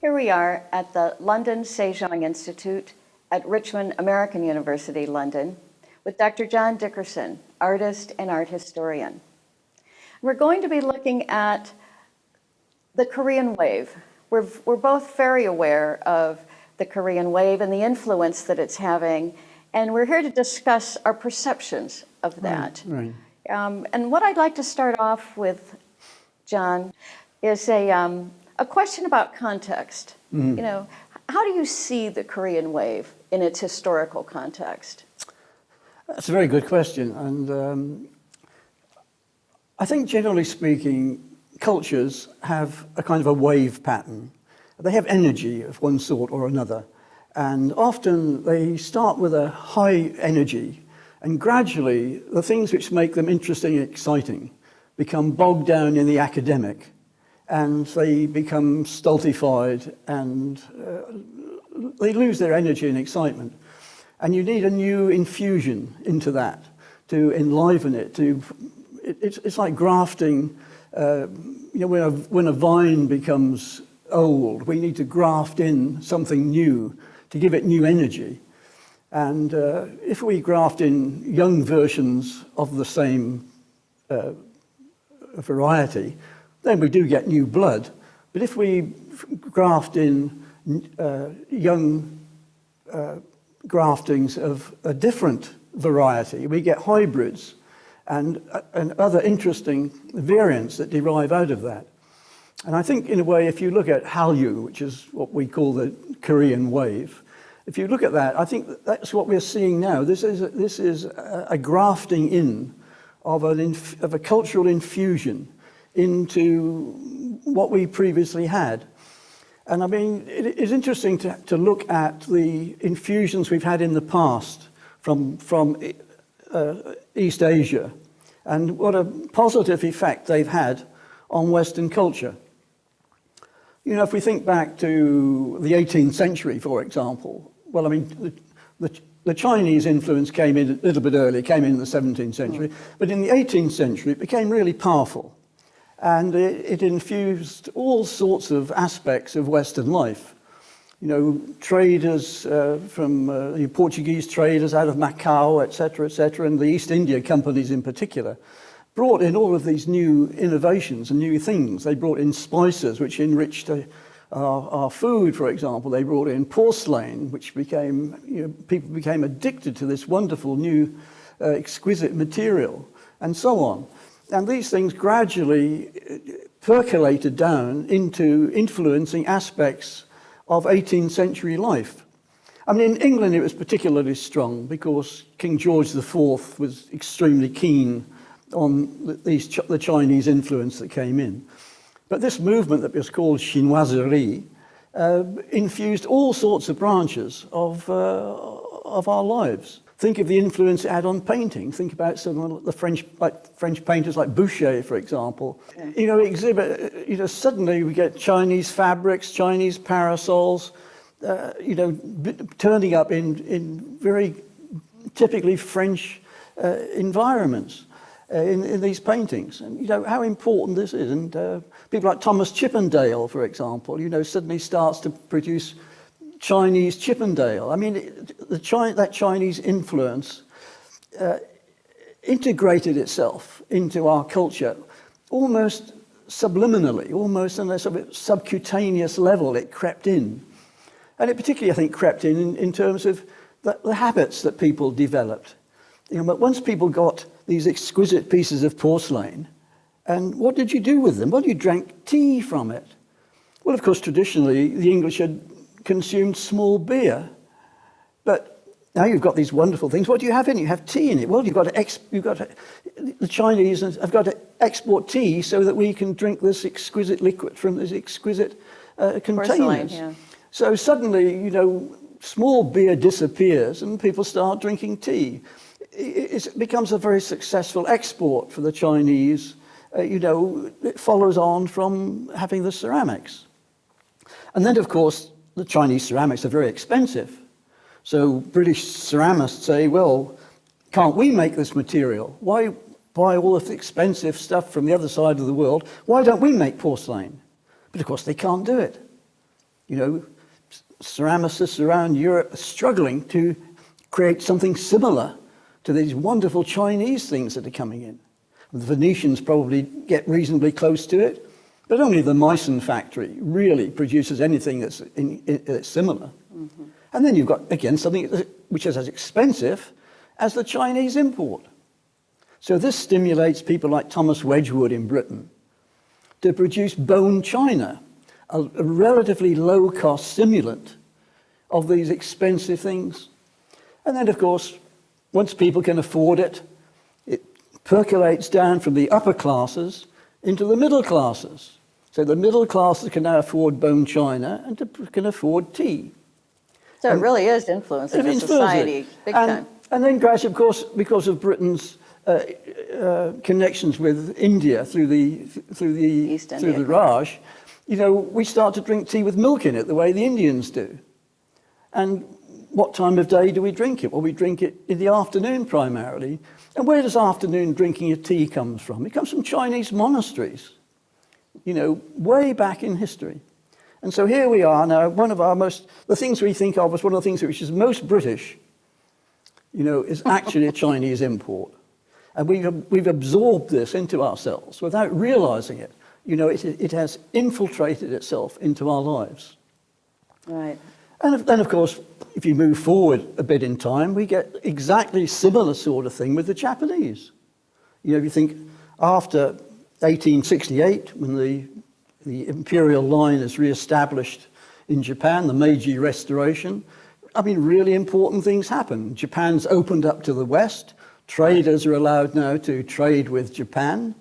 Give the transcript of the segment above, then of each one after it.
Here we are at the London Jeong Institute at Richmond American University, London, with Dr. John Dickerson, artist and art historian. We're going to be looking at the Korean wave. We're both very aware of the Korean wave and the influence that it's having, and we're here to discuss our perceptions of that. Right. And what I'd like to start off with, John, is a question about context. Mm-hmm. You know, how do you see the Korean wave in its historical context? That's a very good question. And I think generally speaking, cultures have a kind of a wave pattern. They have energy of one sort or another. And often they start with a high energy, and gradually the things which make them interesting and exciting become bogged down in the academic, and they become stultified, and they lose their energy and excitement. And you need a new infusion into that to enliven it. It's like grafting. When a vine becomes old, we need to graft in something new to give it new energy. And if we graft in young versions of the same variety, then we do get new blood. But if we graft in young graftings of a different variety, we get hybrids and other interesting variants that derive out of that. And I think, in a way, if you look at Hallyu, which is what we call the Korean wave, if you look at that, I think that's what we're seeing now. This is a grafting in of a cultural infusion into what we previously had. And I mean, it is interesting to look at the infusions we've had in the past from East Asia, and what a positive effect they've had on Western culture. You know, if we think back to the 18th century, for example, well, I mean, the Chinese influence came in a little bit earlier, came in the 17th century, but in the 18th century it became really powerful, and it infused all sorts of aspects of Western life. You know, traders from the Portuguese traders out of Macau, etc., and the East India companies in particular, brought in all of these new innovations and new things. They brought in spices which enriched our food, for example. They brought in porcelain, which became, people became addicted to this wonderful new exquisite material, and so on. And these things gradually percolated down into influencing aspects of 18th century life. I mean, in England it was particularly strong because King George IV was extremely keen on the Chinese influence that came in. But this movement that was called chinoiserie infused all sorts of branches of our lives. Think of the influence it had on painting. Think about some of the French painters like Boucher, for example. Yeah. Suddenly we get Chinese fabrics, Chinese parasols, turning up in very typically French environments. In these paintings, and how important this is. And people like Thomas Chippendale, for example, suddenly starts to produce Chinese Chippendale. I mean, that Chinese influence integrated itself into our culture almost subliminally, almost on a sort of subcutaneous level. It crept in, and it particularly, I think, crept in terms of the habits that people developed. But once people got these exquisite pieces of porcelain, and what did you do with them? Well, you drank tea from it. Well, of course, traditionally, the English had consumed small beer. But now you've got these wonderful things. What do you have in it? You have tea in it. Well, the Chinese have got to export tea so that we can drink this exquisite liquid from these exquisite containers. Porcelain, yeah. So suddenly, small beer disappears and people start drinking tea. It becomes a very successful export for the Chinese. It follows on from having the ceramics. And then, of course, the Chinese ceramics are very expensive. So British ceramists say, well, can't we make this material? Why buy all of the expensive stuff from the other side of the world? Why don't we make porcelain? But of course they can't do it. You know, ceramicists around Europe are struggling to create something similar to these wonderful Chinese things that are coming in. The Venetians probably get reasonably close to it, but only the Meissen factory really produces anything that's similar. Mm-hmm. And then you've got, again, something which is as expensive as the Chinese import. So this stimulates people like Thomas Wedgwood in Britain to produce bone china, a relatively low-cost stimulant of these expensive things. And then, of course, once people can afford it, it percolates down from the upper classes into the middle classes. So the middle classes can now afford bone china and can afford tea. So it really is influencing the society big time. And then gradually, of course, because of Britain's connections with India through the Raj, you know, we start to drink tea with milk in it the way the Indians do. And what time of day do we drink it? Well, we drink it in the afternoon primarily. And where does afternoon drinking of tea come from? It comes from Chinese monasteries, you know, way back in history. And so here we are now, the things we think of as one of the things which is most British, you know, is actually a Chinese import. And we've absorbed this into ourselves without realizing it. You know, it has infiltrated itself into our lives. Right. And then, of course, if you move forward a bit in time, we get exactly similar sort of thing with the Japanese. You know, if you think after 1868, when the imperial line is re-established in Japan, the Meiji Restoration, I mean, really important things happen. Japan's opened up to the West. Traders are allowed now to trade with Japan.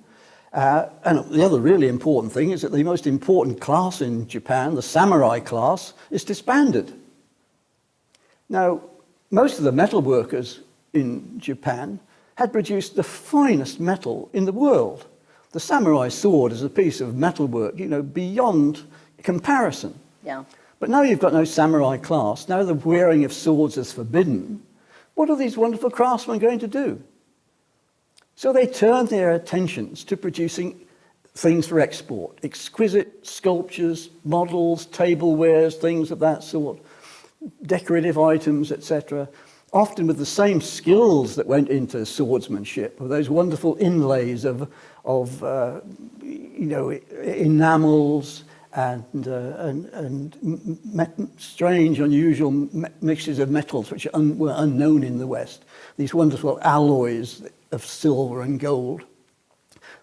And the other really important thing is that the most important class in Japan, the samurai class, is disbanded. Now, most of the metal workers in Japan had produced the finest metal in the world. The samurai sword is a piece of metalwork, you know, beyond comparison. Yeah. But now you've got no samurai class. Now the wearing of swords is forbidden. What are these wonderful craftsmen going to do? So they turn their attentions to producing things for export, exquisite sculptures, models, tablewares, things of that sort, decorative items, etc., often with the same skills that went into swordsmanship, with those wonderful inlays of you know, enamels and strange, unusual mixtures of metals which were unknown in the West, these wonderful alloys of silver and gold.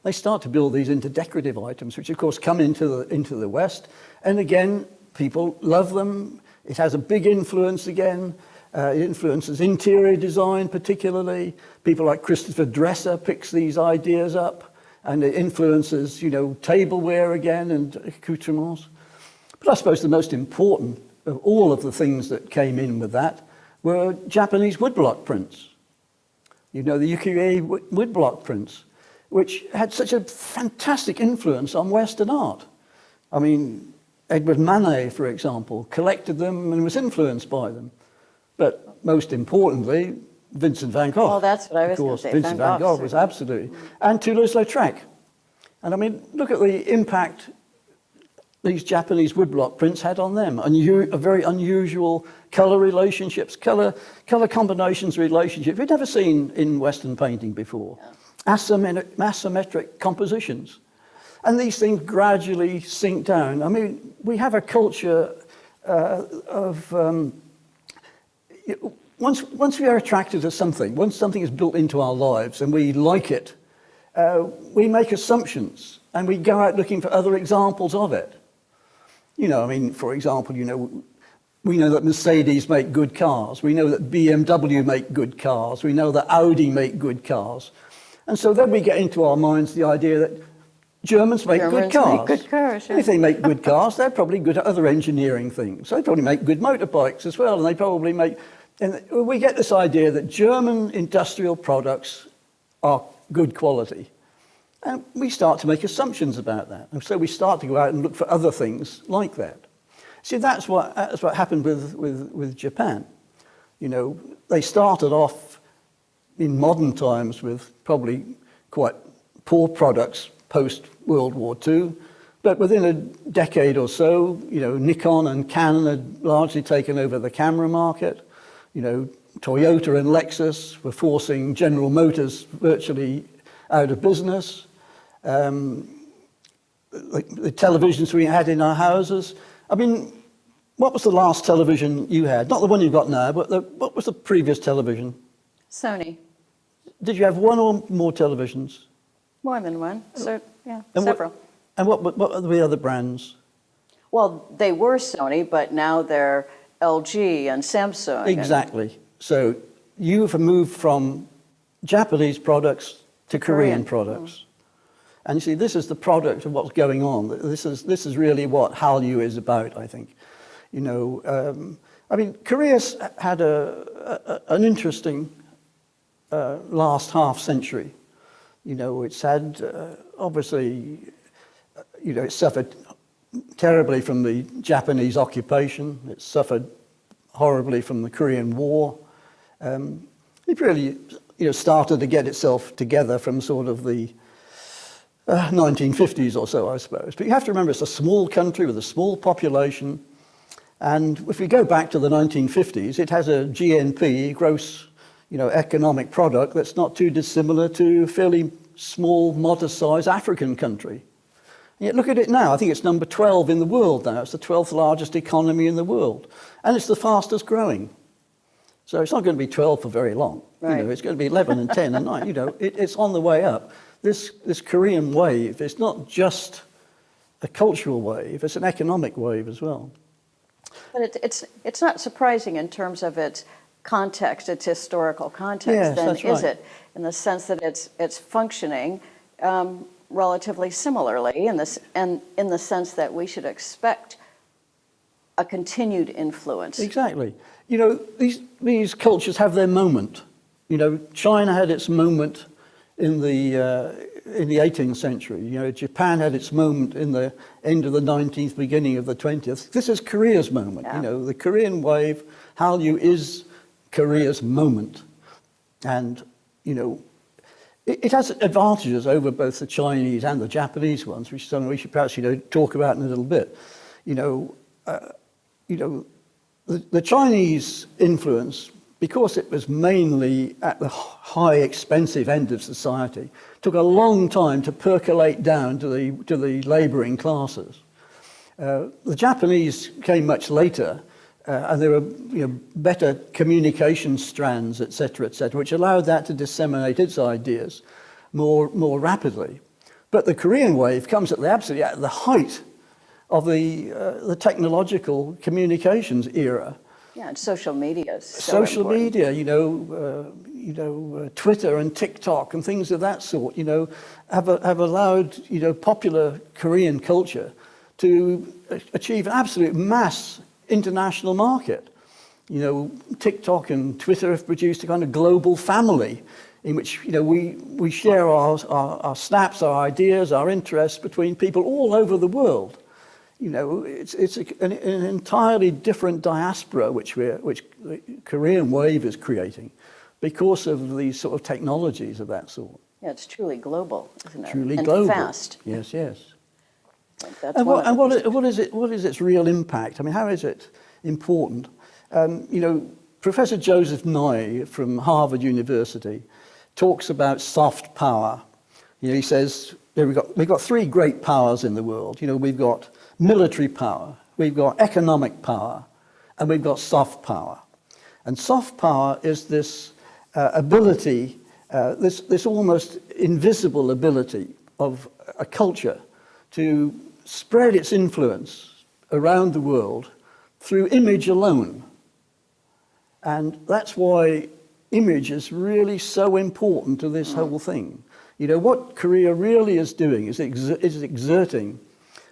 They start to build these into decorative items, which of course come into the West, and again, people love them. It has a big influence again. It influences interior design particularly. People like Christopher Dresser picks these ideas up, and it influences, you know, tableware again and accoutrements. But I suppose the most important of all of the things that came in with that were Japanese woodblock prints. You know, the ukiyo-e woodblock prints, which had such a fantastic influence on Western art. I mean, Edward Manet, for example, collected them and was influenced by them. But most importantly, Vincent van Gogh. Well, that's what I was going to say. Vincent van Gogh was absolutely. And Toulouse-Lautrec. And I mean, look at the impact these Japanese woodblock prints had on them. A very unusual color relationships, color combinations relationship we'd never seen in Western painting before. Yeah. Asymmetric compositions. And these things gradually sink down. I mean, we have a culture once we are attracted to something, once something is built into our lives and we like it, we make assumptions and we go out looking for other examples of it. You know, I mean, for example, you know, we know that Mercedes make good cars. We know that BMW make good cars. We know that Audi make good cars. And so then we get into our minds the idea that Germans make good cars. Yeah. If they make good cars, they're probably good at other engineering things. So they probably make good motorbikes as well, and they probably make... And we get this idea that German industrial products are good quality. And we start to make assumptions about that. And so we start to go out and look for other things like that. See, that's what happened with Japan. You know, they started off in modern times with probably quite poor products post-World War II, But within a decade or so, Nikon and Canon had largely taken over the camera market. Toyota and Lexus were forcing General Motors virtually out of business. The televisions we had in our houses. I mean, what was the last television you had? Not the one you've got now, but what was the previous television? Sony. Did you have one or more televisions? More than one. So, yeah, And several. What are the other brands? Well, they were Sony, but now they're LG and Samsung. Exactly. So you've moved from Japanese products to Korean products. And you see, this is the product of what's going on. This is really what Hallyu is about, I think. Korea's had an interesting last half century. It's had, obviously, it suffered terribly from the Japanese occupation. It suffered horribly from the Korean War. It really, started to get itself together from sort of the 1950s or so, I suppose. But you have to remember, it's a small country with a small population. And if we go back to the 1950s, it has a GNP, gross, economic product, that's not too dissimilar to a fairly small, modest-sized African country. And yet look at it now. I think it's number 12 in the world now. It's the 12th largest economy in the world. And it's the fastest growing. So it's not going to be 12 for very long. Right. It's going to be 11 and 10 and 9. It's on the way up. This Korean wave is not just a cultural wave, it's an economic wave as well. But it's not surprising in terms of its context, its historical context, Yes, then, that's right. is it? In the sense that it's functioning relatively similarly, in the sense that we should expect a continued influence. Exactly. These cultures have their moment. China had its moment in the 18th century. Japan had its moment in the end of the 19th, beginning of the 20th. This is Korea's moment. Yeah. The Korean wave, Hallyu is Korea's moment. And, it has advantages over both the Chinese and the Japanese ones, which is something we should perhaps, talk about in a little bit. The Chinese influence, because it was mainly at the high, expensive end of society, took a long time to percolate down to the labouring classes. The Japanese came much later, and there were better communication strands, etc., which allowed that to disseminate its ideas more rapidly. But the Korean wave comes at the height of the technological communications era. Yeah, and social media is so Social important. media, Twitter and TikTok and things of that sort, have allowed popular Korean culture to achieve an absolute mass international market. TikTok and Twitter have produced a kind of global family in which we share our snaps, our ideas, our interests between people all over the world. It's an entirely different diaspora which the Korean wave is creating because of these sort of technologies of that sort. Yeah, it's truly global, isn't it? Truly and global. Fast. Yes, yes. That's And one of the- what is its real impact? I mean, how is it important? Professor Joseph Nye from Harvard University talks about soft power. He says we've got three great powers in the world. We've got military power, we've got economic power, and we've got soft power. And soft power is this ability, this almost invisible ability of a culture to spread its influence around the world through image alone. And that's why image is really so important to this whole thing. What Korea really is doing is exerting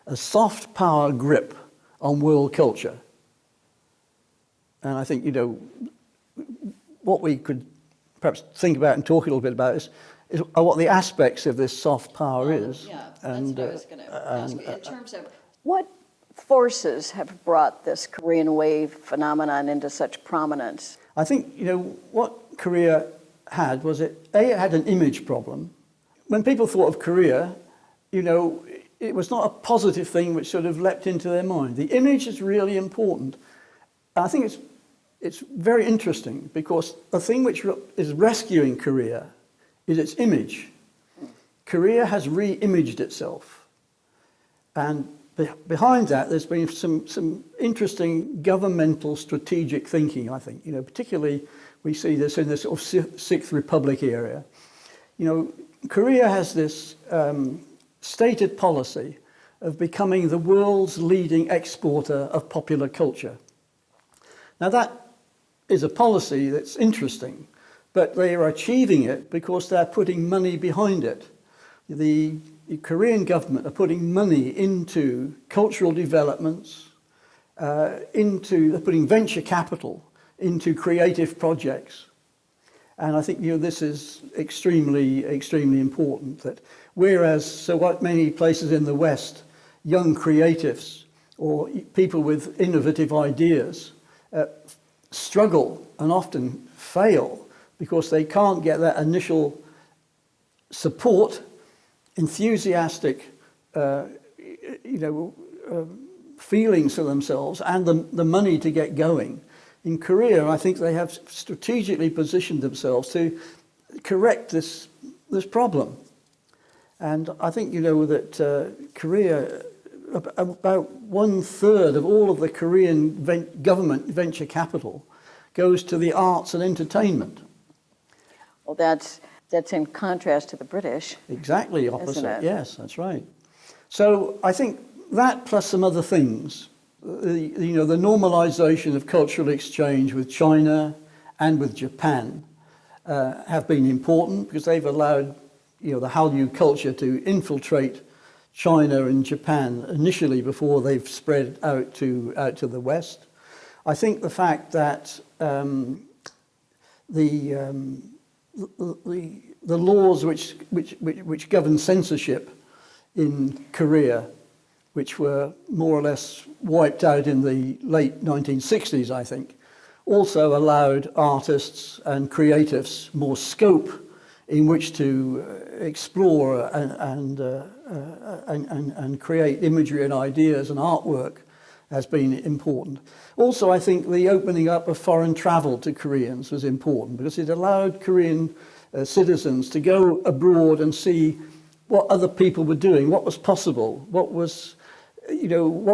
a soft power grip on world culture. And I think, what we could perhaps think about and talk a little bit about is what the aspects of this soft power is. Yeah, And, that's what I was going to ask you. In terms of what forces have brought this Korean wave phenomenon into such prominence? I think, what Korea had was it had an image problem. When people thought of Korea, it it was not a positive thing which sort of leapt into their mind. The image is really important. I think it's very interesting because the thing which is rescuing Korea is its image. Korea has re-imaged itself. And behind that, there's been some interesting governmental strategic thinking, I think. Particularly we see this in the sort of Sixth Republic area. Korea has this stated policy of becoming the world's leading exporter of popular culture. Now that is a policy that's interesting, but they are achieving it because they're putting money behind it. The Korean government are putting money into cultural developments, they're putting venture capital into creative projects. And I think this is extremely, extremely important. That whereas what many places in the West, young creatives or people with innovative ideas struggle and often fail because they can't get that initial support, enthusiastic, feelings for themselves, and the money to get going. In Korea, I think they have strategically positioned themselves to correct this problem. And I think that Korea, about 1/3 of all of the Korean government venture capital goes to the arts and entertainment. Well, that's in contrast to the British. Exactly opposite. Isn't it? Yes, that's right. So I think that plus some other things, the normalization of cultural exchange with China and with Japan have been important because they've allowed the Hallyu culture to infiltrate China and Japan initially before they've spread out to the West. I think the fact that the laws which govern censorship in Korea, which were more or less wiped out in the late 1960s, I think, also allowed artists and creatives more scope in which to explore and create imagery and ideas, and artwork has been important. Also, I think the opening up of foreign travel to Koreans was important because it allowed Korean citizens to go abroad and see what other people were doing, what was possible, what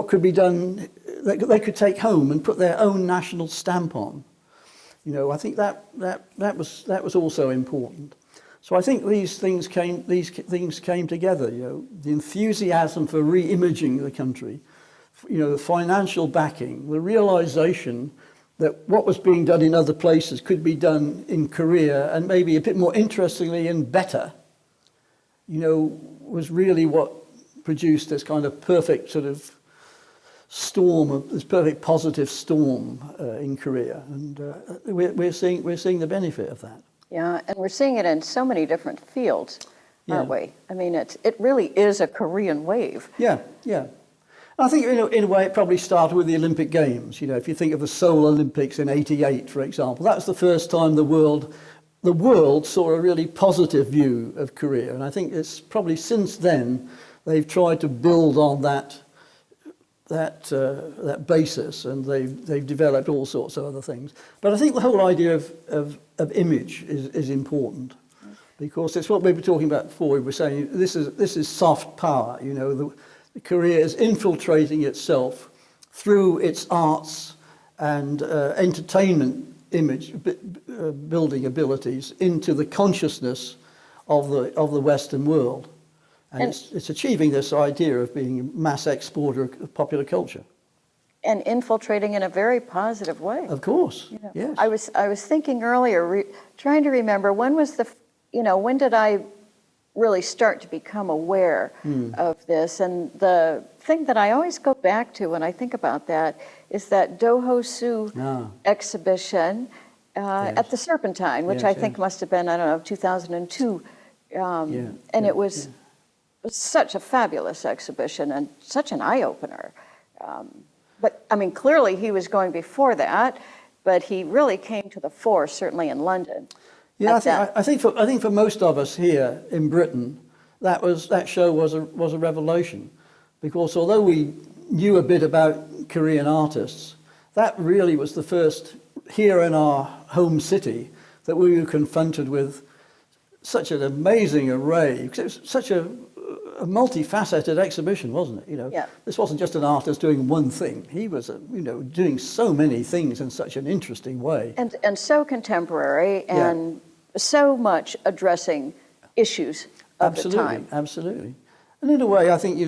could be done, that they could take home and put their own national stamp on. I think that was also important. So I think these things came together. The enthusiasm for re-imaging the country, the financial backing, the realization that what was being done in other places could be done in Korea, and maybe a bit more interestingly and better, was really what produced this kind of perfect sort of storm, this perfect positive storm in Korea, and we're seeing the benefit of that. Yeah, and we're seeing it in so many different fields, aren't Yeah. we? I mean, it really is a Korean wave. Yeah. I think in a way it probably started with the Olympic Games. If you think of the Seoul Olympics in '88, for example, that was the first time the world saw a really positive view of Korea, and I think it's probably since then they've tried to build on that basis, and they've developed all sorts of other things. But I think the whole idea of image is important, because it's what we were talking about before. We were saying this is soft power. Korea is infiltrating itself through its arts and entertainment image building abilities into the consciousness of the Western world. And it's achieving this idea of being a mass exporter of popular culture. And infiltrating in a very positive way. Of course, yes. I was thinking earlier, trying to remember, when did I really start to become aware of this? And the thing that I always go back to when I think about that is that Dohosu exhibition at the Serpentine, which I think must have been, 2002. It was such a fabulous exhibition and such an eye-opener. But I mean, clearly he was going before that, but he really came to the fore, certainly in London. Yeah, I think for most of us here in Britain, that show was a revelation. because although we knew a bit about Korean artists, that really was the first here in our home city that we were confronted with such an amazing array. Because it was such a multifaceted exhibition, wasn't it? You know, Yeah. this wasn't just an artist doing one thing. He was, doing so many things in such an interesting way. And so contemporary and so much addressing issues of the time. Absolutely. And in a way, I think,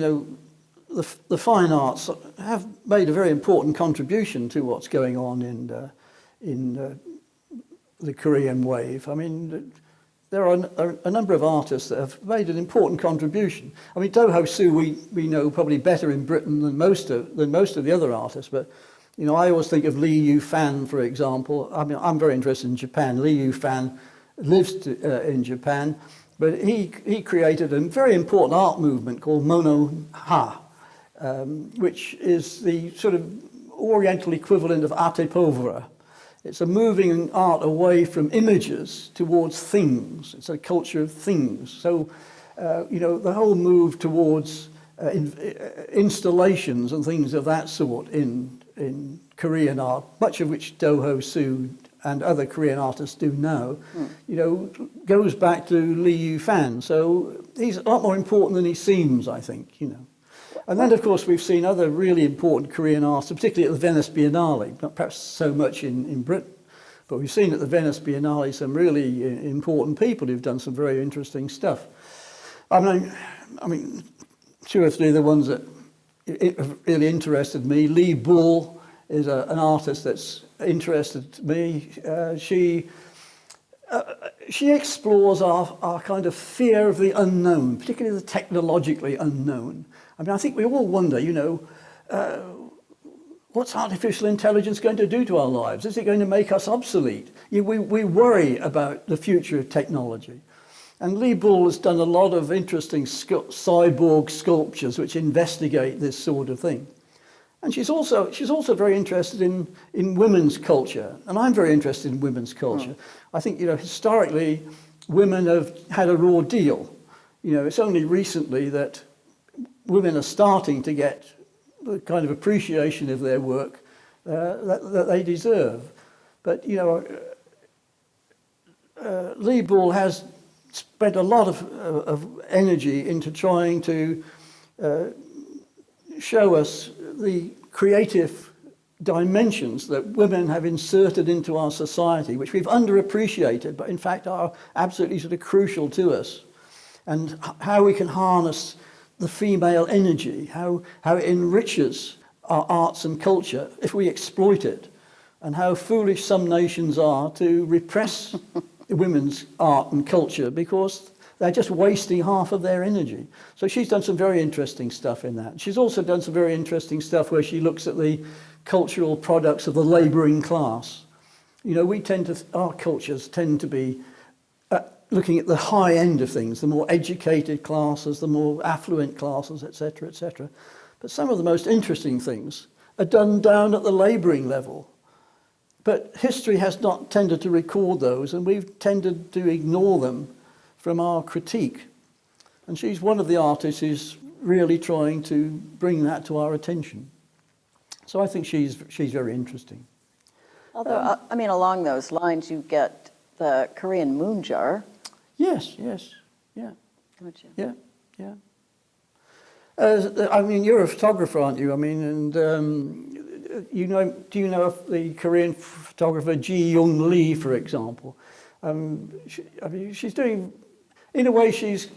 the fine arts have made a very important contribution to what's going on in the Korean wave. I mean, there are a number of artists that have made an important contribution. I mean, Toho Suh we know probably better in Britain than most of the other artists, but I always think of Lee Ufan, for example. I mean, I'm very interested in Japan. Lee Ufan lives in Japan, but he created a very important art movement called Mono-ha, which is the sort of Oriental equivalent of arte povera. It's a moving art away from images towards things. It's a culture of things. So, the whole move towards installations and things of that sort in Korean art, much of which Toho Suh and other Korean artists do now, goes back to Lee Ufan. So he's a lot more important than he seems, I think, And then, of course, we've seen other really important Korean artists, particularly at the Venice Biennale, not perhaps so much in Britain, but we've seen at the Venice Biennale some really important people who've done some very interesting stuff. I mean, two or three of the ones that really interested me. Lee Bull is an artist that's interested me. She explores our kind of fear of the unknown, particularly the technologically unknown. I mean, I think we all wonder, what's artificial intelligence going to do to our lives? Is it going to make us obsolete? We worry about the future of technology. And Lee Bull has done a lot of interesting cyborg sculptures which investigate this sort of thing. And she's also very interested in women's culture, and I'm very interested in women's culture. I think historically women have had a raw deal. It's only recently that women are starting to get the kind of appreciation of their work that they deserve. But Lee Bull has spent a lot of energy into trying to show us the creative dimensions that women have inserted into our society, which we've underappreciated, but in fact are absolutely sort of crucial to us, and how we can harness the female energy, how it enriches our arts and culture if we exploit it, and how foolish some nations are to repress women's art and culture because they're just wasting half of their energy. So she's done some very interesting stuff in that. She's also done some very interesting stuff where she looks at the cultural products of the labouring class. Our cultures tend to be looking at the high end of things, the more educated classes, the more affluent classes, etc., etc. But some of the most interesting things are done down at the labouring level. But history has not tended to record those, and we've tended to ignore them from our critique. And she's one of the artists who's really trying to bring that to our attention. So I think she's very interesting. Although, along those lines, you get the Korean moon jar. Yes, yeah. Don't you? Yeah. You're a photographer, aren't you? Do you know of the Korean photographer Jeong Lee, for example? She's doing, in a way, she's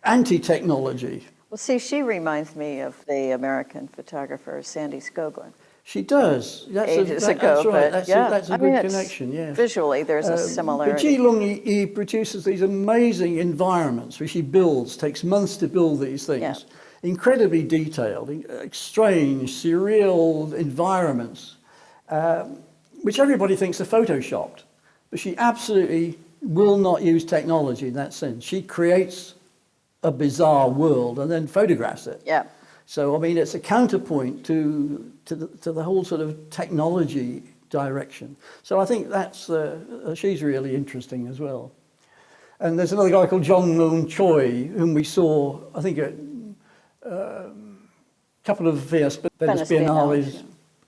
anti-technology. Well, see, she reminds me of the American photographer Sandy Scoggin. She does. Ages ago, that's right. but That's a good connection, yes. Visually, there's a similarity. But Jeong Lee produces these amazing environments which he builds, takes months to build these things. Yeah. Incredibly detailed, strange, surreal environments, which everybody thinks are photoshopped. But she absolutely will not use technology in that sense. She creates a bizarre world and then photographs it. Yeah. So, it's a counterpoint to the whole sort of technology direction. So I think she's really interesting as well. And there's another guy called Choi, whom we saw, I think, at couple of Venice Venice Biennales Biennales,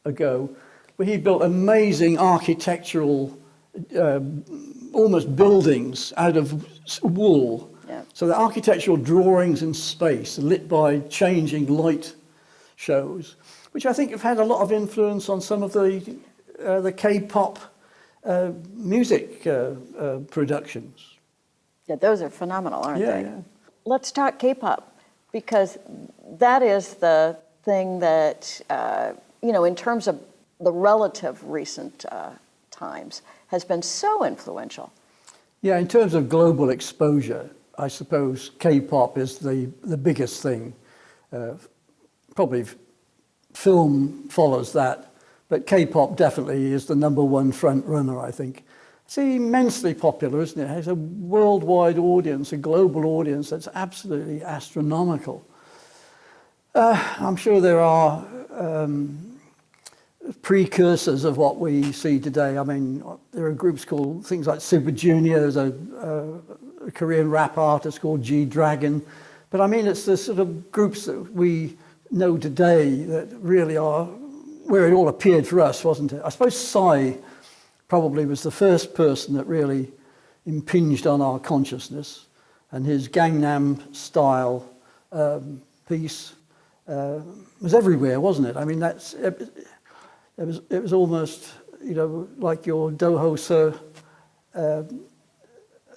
ago, where he built amazing architectural, almost buildings out of wool. Yeah. So the architectural drawings in space, lit by changing light shows, which I think have had a lot of influence on some of the K-pop music productions. Yeah, those are phenomenal, aren't Yeah, they? yeah. Let's talk K-pop, because that is the thing that, in terms of the relative recent times, has been so influential. Yeah, in terms of global exposure, I suppose K-pop is the biggest thing. Probably film follows that, but K-pop definitely is the number one front runner, I think. It's immensely popular, isn't it? It has a worldwide audience, a global audience that's absolutely astronomical. I'm sure there are precursors of what we see today. I mean, there are groups called things like Super Junior. There's a Korean rap artist called G-Dragon. But I mean, it's the sort of groups that we know today that really are where it all appeared for us, wasn't it? I suppose Psy probably was the first person that really impinged on our consciousness, and his Gangnam Style piece was everywhere, wasn't it? I mean, it was almost, like your Doho Sir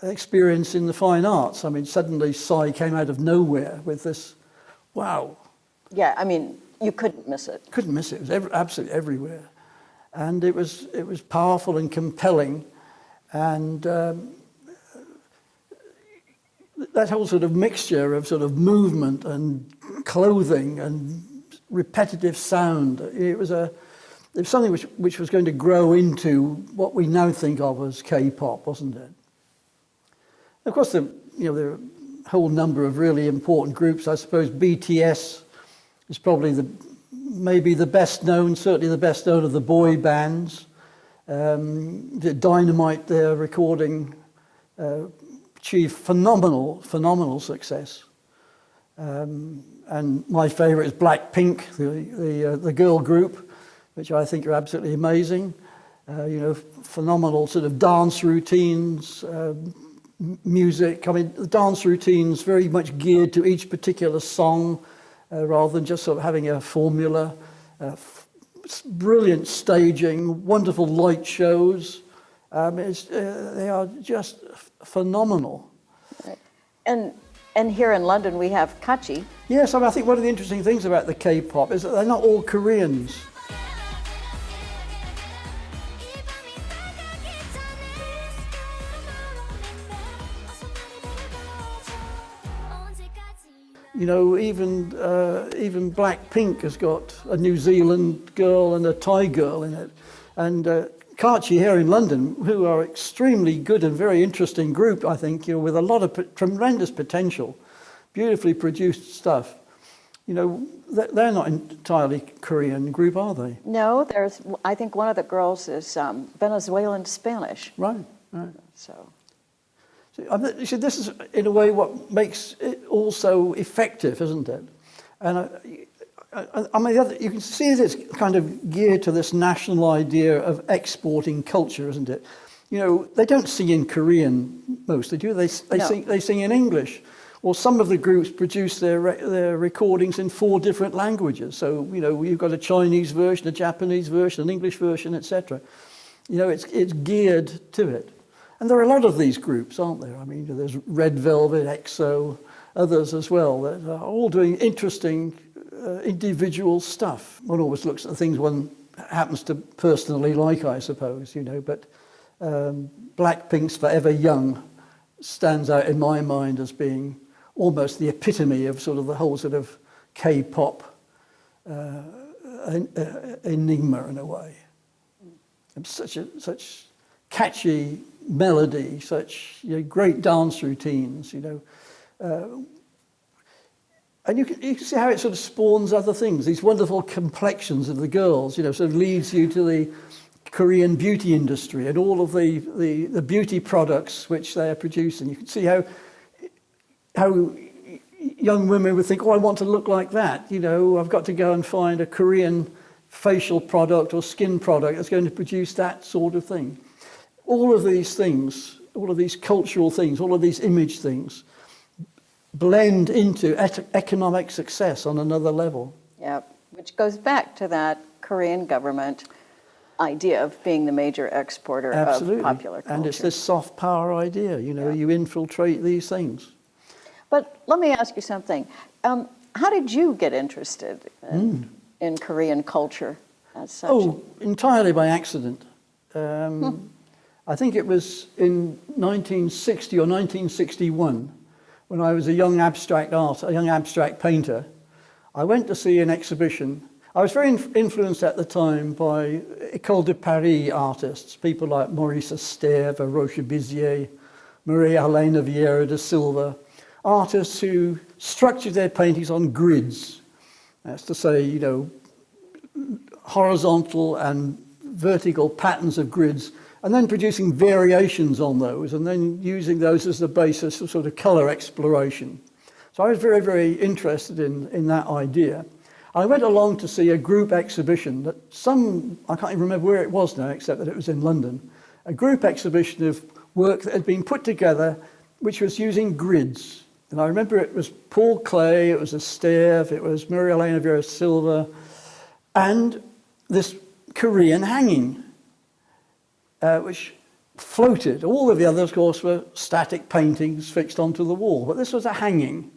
experience in the fine arts. I mean, suddenly Psy came out of nowhere with this, wow. Yeah, I mean, you couldn't miss it. Couldn't miss it. It was absolutely everywhere. And it was powerful and compelling. And that whole sort of mixture of sort of movement and clothing and repetitive sound, it was something which was going to grow into what we now think of as K-pop, wasn't it? Of course, there are a whole number of really important groups. I suppose BTS is probably maybe the best known, certainly the best known of the boy bands. The Dynamite, their recording, achieved phenomenal success. And my favourite is Blackpink, the girl group, which I think are absolutely amazing. Phenomenal sort of dance routines, music. I mean, the dance routines very much geared to each particular song, rather than just sort of having a formula. Brilliant staging, wonderful light shows. They are just phenomenal. Right. And here in London we have Kachi. Yes, I think one of the interesting things about the K-pop is that they're not all Koreans. Even Blackpink has got a New Zealand girl and a Thai girl in it. And Kachi here in London, who are extremely good and very interesting group, I think, with a lot of tremendous potential, beautifully produced stuff. They're not entirely Korean group, are they? No, I think one of the girls is Venezuelan Spanish. Right. So. You see, this is, in a way, what makes it all so effective, isn't it? And you can see it's kind of geared to this national idea of exporting culture, isn't it? They don't sing in Korean mostly, do they? They sing in English. Or some of the groups produce their recordings in 4 different languages. So, you've got a Chinese version, a Japanese version, an English version, etc. It's geared to it. And there are a lot of these groups, aren't there? I mean, there's Red Velvet, EXO, others as well, that are all doing interesting individual stuff. One always looks at the things one happens to personally like, I suppose, but Blackpink's Forever Young stands out in my mind as being almost the epitome of sort of the whole sort of K-pop enigma in a way. And such catchy melody, such great dance routines, and you can see how it sort of spawns other things. These wonderful complexions of the girls, sort of leads you to the Korean beauty industry and all of the beauty products which they are producing. You can see how young women would think, oh, I want to look like that. You know, I've got to go and find a Korean facial product or skin product that's going to produce that sort of thing. All of these things, all of these cultural things, all of these image things blend into economic success on another level. Yep, which goes back to that Korean government idea of being the major exporter Absolutely. of popular culture. And it's this soft power idea, you know, you infiltrate these things. But let me ask you something. How did you get interested in Korean culture as such? Oh, entirely by accident. I think it was in 1960 or 1961 when I was a young abstract painter. I went to see an exhibition. I was very influenced at the time by École de Paris artists, people like Maurice Estève, Roche Bizier, Maria Helena Vieira da Silva, artists who structured their paintings on grids. That's to say, you know, horizontal and vertical patterns of grids, and then producing variations on those, and then using those as the basis for sort of colour exploration. So I was very, very interested in that idea. I went along to see a group exhibition that I can't even remember where it was now, except that it was in London, a group exhibition of work that had been put together, which was using grids. And I remember it was Paul Klee, it was Estève, it was Maria Elena Vieira Silva, and this Korean hanging, which floated. All of the others, of course, were static paintings fixed onto the wall. But this was a hanging,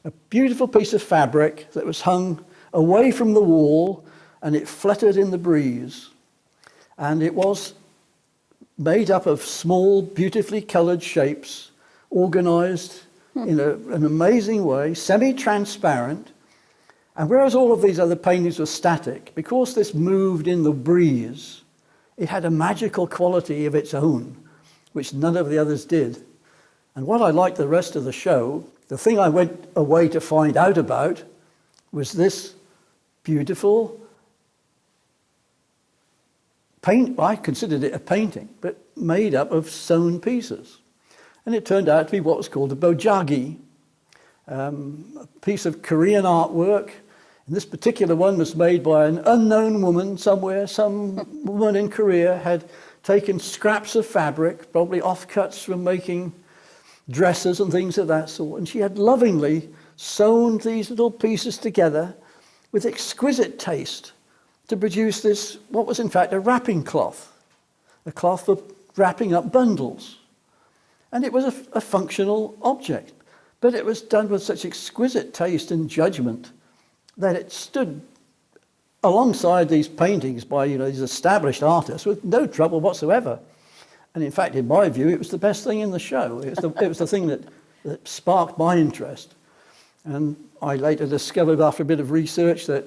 a beautiful piece of fabric that was hung away from the wall, and it fluttered in the breeze. And it was made up of small, beautifully coloured shapes, organised in an amazing way, semi-transparent. And whereas all of these other paintings were static, because this moved in the breeze, it had a magical quality of its own, which none of the others did. And what I liked the rest of the show, the thing I went away to find out about, was this beautiful paint. I considered it a painting, but made up of sewn pieces. And it turned out to be what was called a bojagi, a piece of Korean artwork. And this particular one was made by an unknown woman somewhere. Some woman in Korea had taken scraps of fabric, probably offcuts from making dresses and things of that sort, and she had lovingly sewn these little pieces together with exquisite taste to produce this, what was in fact a wrapping cloth, a cloth for wrapping up bundles. And it was a functional object, but it was done with such exquisite taste and judgment that it stood alongside these paintings by, you know, these established artists with no trouble whatsoever. And in fact, in my view, it was the best thing in the show. It was the thing that sparked my interest. And I later discovered after a bit of research that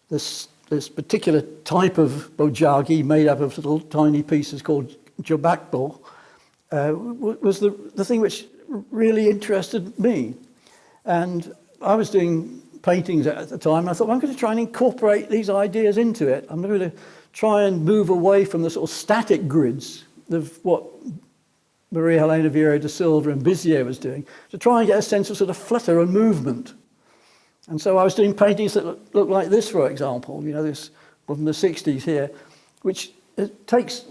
this particular type of bojagi made up of little tiny pieces called jobakbo was the thing which really interested me. And I was doing paintings at the time, and I thought, well, I'm going to try and incorporate these ideas into it. I'm going to try and move away from the sort of static grids of what Maria Helena Vieira da Silva and Bizier was doing, to try and get a sense of sort of flutter and movement. And so I was doing paintings that look like this, for example, you know, this from the 60s here, which takes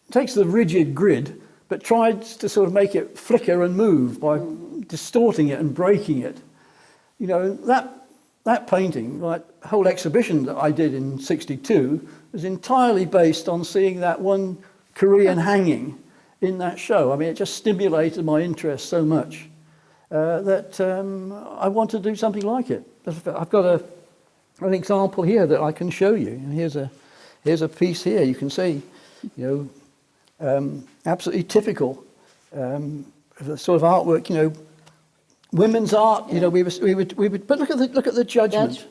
the rigid grid, but tries to sort of make it flicker and move by distorting it and breaking it. You know, that painting, like the whole exhibition that I did in 62, was entirely based on seeing that one Korean hanging in that show. I mean, it just stimulated my interest so much that I wanted to do something like it. I've got an example here that I can show you. And here's a piece here. You can see, you know, absolutely typical of the sort of artwork. You know, women's art. You know, we would. But look at the judgment.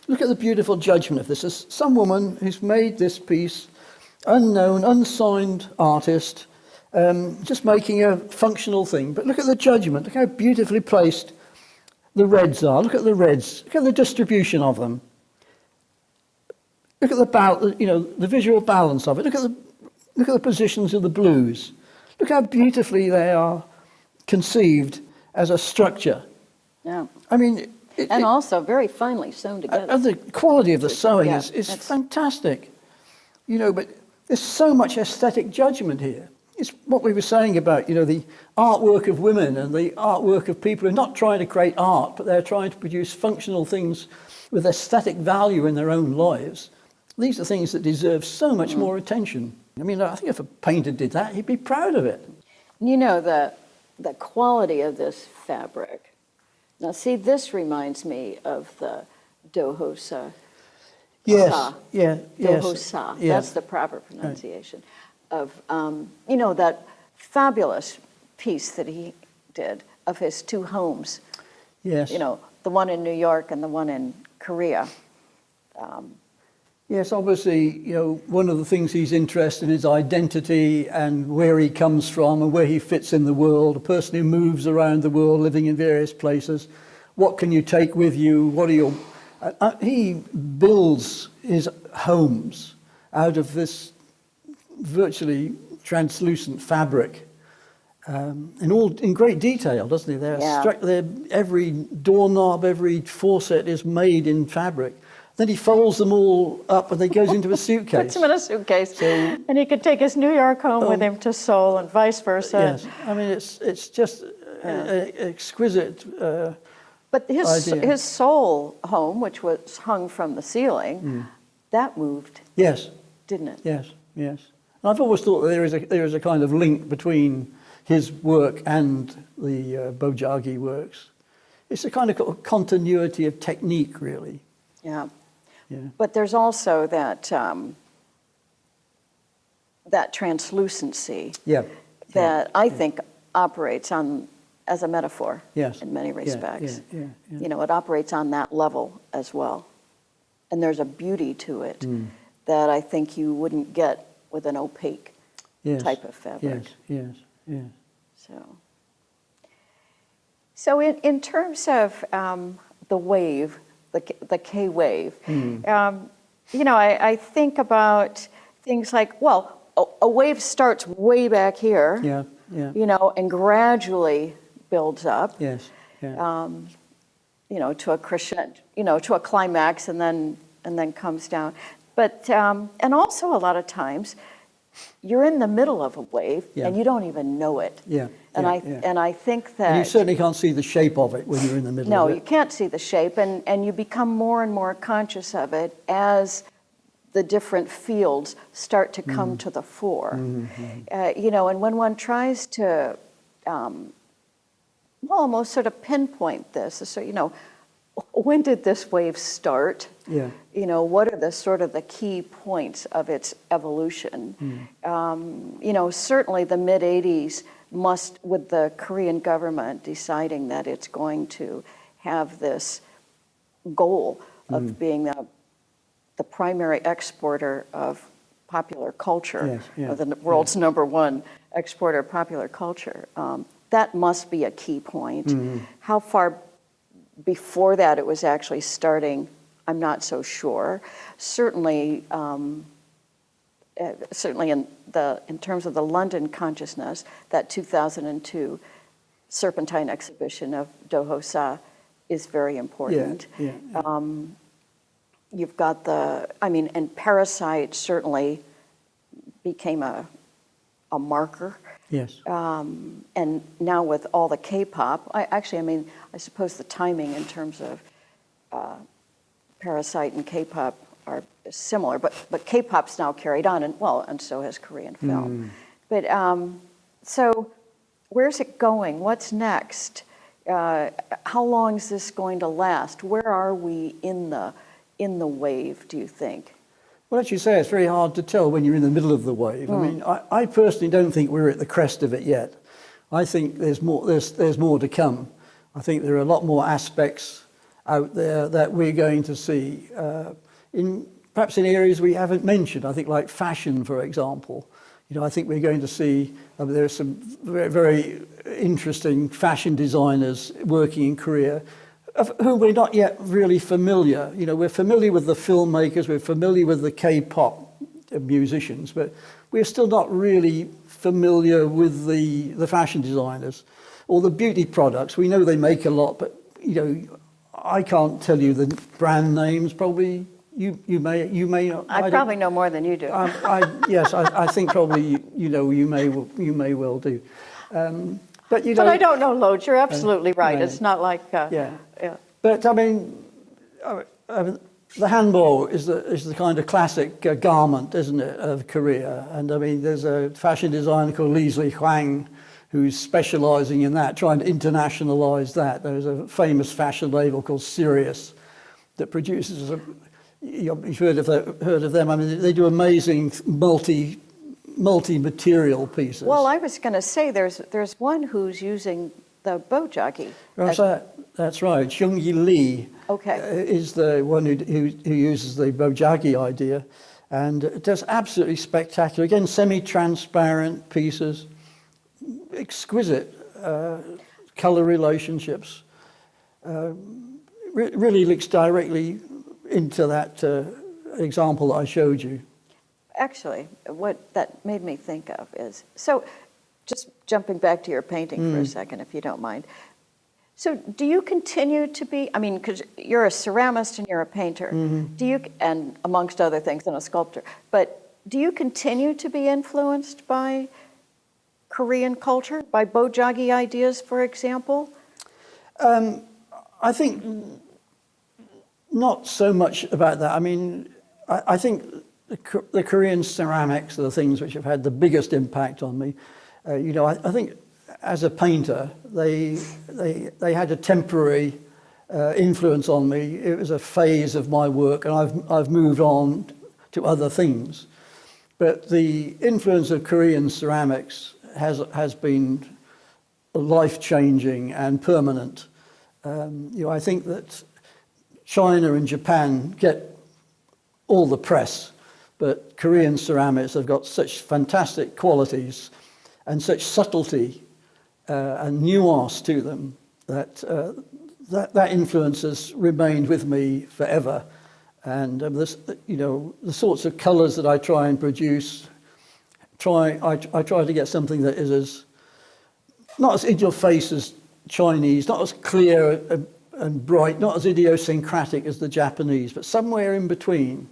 Look at the beautiful judgment of this. There's some woman who's made this piece, unknown, unsigned artist, just making a functional thing. But look at the judgment. Look how beautifully placed the reds are. Look at the reds. Look at the distribution of them. Look at the visual balance of it. Look at the positions of the blues. Look how beautifully they are conceived as a structure. Yeah. I mean, And also very finely sewn together. and the quality of the sewing Yeah, is that's- fantastic. You know, but there's so much aesthetic judgment here. It's what we were saying about, you know, the artwork of women and the artwork of people who are not trying to create art, but they're trying to produce functional things with aesthetic value in their own lives. These are things that deserve so much more attention. I mean, I think if a painter did that, he'd be proud of it. You know, the quality of this fabric. Now, see, this reminds me of the dohosa. Yes, Sa. yeah, yes. Dohosa. Yeah. That's the proper pronunciation of, you know, that fabulous piece that he did of his two homes. Yes. You know, the one in New York and the one in Korea. Yes, obviously, you know, one of the things he's interested in is identity and where he comes from and where he fits in the world. A person who moves around the world, living in various places. What can you take with you? What are your... he builds his homes out of this virtually translucent fabric in great detail, doesn't he? Every doorknob, every faucet is made in fabric. Then he folds them all up and they goes into a suitcase. Puts them in a suitcase. And he could take his New York home with him to Seoul and vice versa. Yes, I mean, it's just exquisite But idea. his Seoul home, which was hung from the ceiling, that moved, Yes, didn't it? yes, yes. And I've always thought that there is a kind of link between his work and the Bojagi works. It's a kind of continuity of technique, really. Yeah. Yeah. But there's also that that translucency Yeah. that I think operates on as a metaphor Yes. in many respects. Yeah. You know, it operates on that level as well. And there's a beauty to it that I think you wouldn't get with an opaque Yes. type of fabric. Yes. So in terms of the wave, the K wave, you know, I think about things like, well, a wave starts way back here, Yeah. you know, and gradually builds up, Yes. Yeah. you know, to a crescendo, you know, to a climax, and then comes down. But and also a lot of times, you're in the middle of a wave and you don't even know it. Yeah. And I think that And you certainly can't see the shape of it when you're in the middle no, of it. you can't see the shape, and you become more and more conscious of it as the different fields start to come to the fore. You know, and when one tries to almost sort of pinpoint this, so, you know, when did this wave start? Yeah. You know, what are the sort of the key points of its evolution? You know, certainly the mid-'80s must, with the Korean government deciding that it's going to have this goal of being the primary exporter of popular culture, of the world's number one exporter of popular culture. That must be a key point. How far before that it was actually starting, I'm not so sure. Certainly, certainly in terms of the London consciousness, that 2002 Serpentine exhibition of Dohosa is very important. You've got and Parasite certainly became a marker. Yes. And now with all the K-pop, I suppose the timing in terms of Parasite and K-pop are similar, but K-pop's now carried on, and so has Korean film. But so where's it going? What's next? How long is this going to last? Where are we in the wave, do you think? Well, as you say, it's very hard to tell when you're in the middle of the wave. I mean, I personally don't think we're at the crest of it yet. I think there's more to come. I think there are a lot more aspects out there that we're going to see, perhaps in areas we haven't mentioned. I think like fashion, for example. You know, I think we're going to see there are some very, very interesting fashion designers working in Korea, of whom we're not yet really familiar. You know, we're familiar with the filmmakers, we're familiar with the K-pop musicians, but we're still not really familiar with the fashion designers or the beauty products. We know they make a lot, but you know, I can't tell you the brand names. Probably you may not. I probably know more than you do. Yes, I think probably you may well do. But you know, But I don't know loads. You're absolutely right. no. It's not like yeah. yeah. But I mean, the hanbok is the kind of classic garment, isn't it, of Korea? And I mean, there's a fashion designer called Leslie Huang who's specialising in that, trying to internationalise that. There's a famous fashion label called Sirius that produces you've heard of them. I mean, they do amazing multi-material pieces. Well, I was going to say there's one who's using the bojagi. That's right. Chunghie Lee is the one who uses the bojagi idea, and it does absolutely spectacular. Again, semi-transparent pieces, exquisite color relationships. Really looks directly into that example that I showed you. Actually, what that made me think of is, so just jumping back to your painting for a second, if you don't mind. So do you continue to be, I mean, because you're a ceramist and you're a painter, do you, and amongst other things, and a sculptor, but do you continue to be influenced by Korean culture, by bojagi ideas, for example? I think not so much about that. I mean, I think the Korean ceramics are the things which have had the biggest impact on me. You know, I think as a painter, they had a temporary influence on me. It was a phase of my work, and I've moved on to other things. But the influence of Korean ceramics has been life-changing and permanent. You know, I think that China and Japan get all the press, but Korean ceramics have got such fantastic qualities and such subtlety and nuance to them that that influence has remained with me forever. And you know, the sorts of colours that I try and produce, I try to get something that is not as in your face as Chinese, not as clear and bright, not as idiosyncratic as the Japanese, but somewhere in between.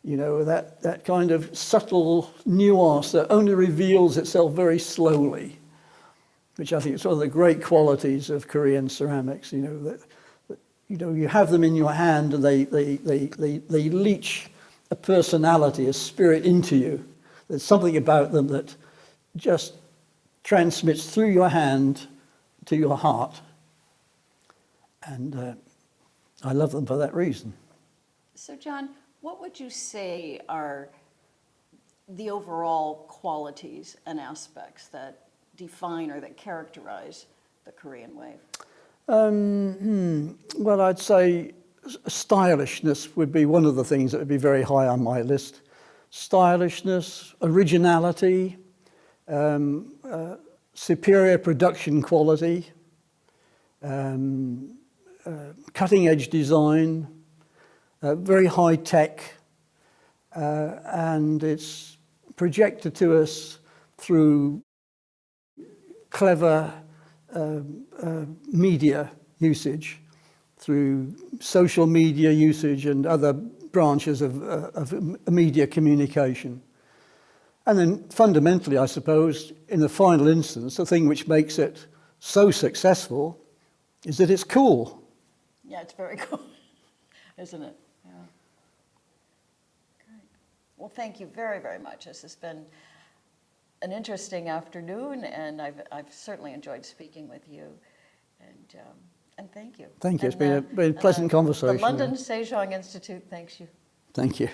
You know, that kind of subtle nuance that only reveals itself very slowly, which I think is one of the great qualities of Korean ceramics. You know, that you know, you have them in your hand and they leach a personality, a spirit into you. There's something about them that just transmits through your hand to your heart. And I love them for that reason. So, John, what would you say are the overall qualities and aspects that define or that characterize the Korean wave? Well, I'd say stylishness would be one of the things that would be very high on my list. Stylishness, originality, superior production quality, cutting-edge design, very high tech, and it's projected to us through clever media usage, through social media usage and other branches of media communication. And then fundamentally, I suppose, in the final instance, the thing which makes it so successful is that it's cool. Yeah, it's very cool, isn't it? Yeah. Great. Well, thank you very, very much. This has been an interesting afternoon, and I've certainly enjoyed speaking with you. And thank you. Thank you. It's And, been a pleasant conversation. The London Sejong Institute thanks you. Thank you.